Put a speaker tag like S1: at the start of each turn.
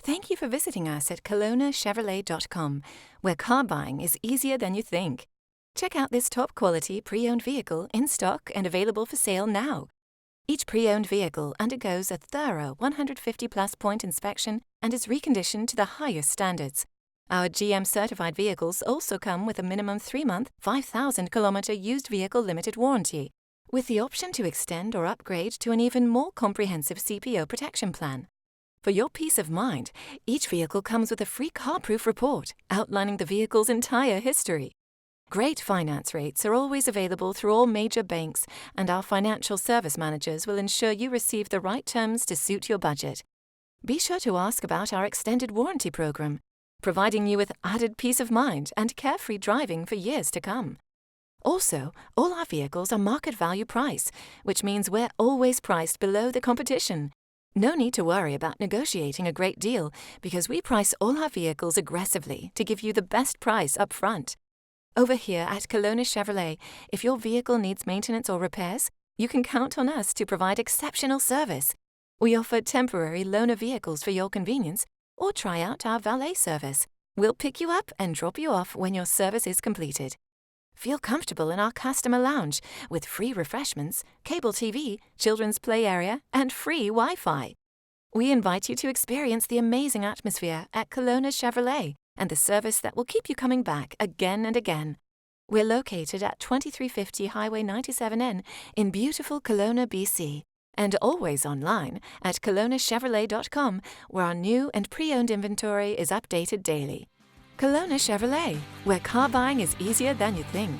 S1: Thank you for visiting us at KelownaChevrolet.com, where car buying is easier than you think. Check out this top-quality pre-owned vehicle in stock and available for sale now. Each pre-owned vehicle undergoes a thorough 150-plus point inspection and is reconditioned to the highest standards. Our GM-certified vehicles also come with a minimum 3-month, 5,000-kilometer used vehicle limited warranty, with the option to extend or upgrade to an even more comprehensive CPO protection plan. For your peace of mind, each vehicle comes with a free car-proof report outlining the vehicle's entire history. Great finance rates are always available through all major banks, and our financial service managers will ensure you receive the right terms to suit your budget. Be sure to ask about our extended warranty program, providing you with added peace of mind and carefree driving for years to come. Also, all our vehicles are market value price, which means we're always priced below the competition. No need to worry about negotiating a great deal, because we price all our vehicles aggressively to give you the best price up front. Over here at Kelowna Chevrolet, if your vehicle needs maintenance or repairs, you can count on us to provide exceptional service. We offer temporary loaner vehicles for your convenience, or try out our valet service. We'll pick you up and drop you off when your service is completed. Feel comfortable in our customer lounge with free refreshments, cable TV, children's play area, and free Wi-Fi. We invite you to experience the amazing atmosphere at Kelowna Chevrolet and the service that will keep you coming back again and again. We're located at 2350 Highway 97N in beautiful Kelowna, BC, and always online at KelownaChevrolet.com, where our new and pre-owned inventory is updated daily. Kelowna Chevrolet, where car buying is easier than you think.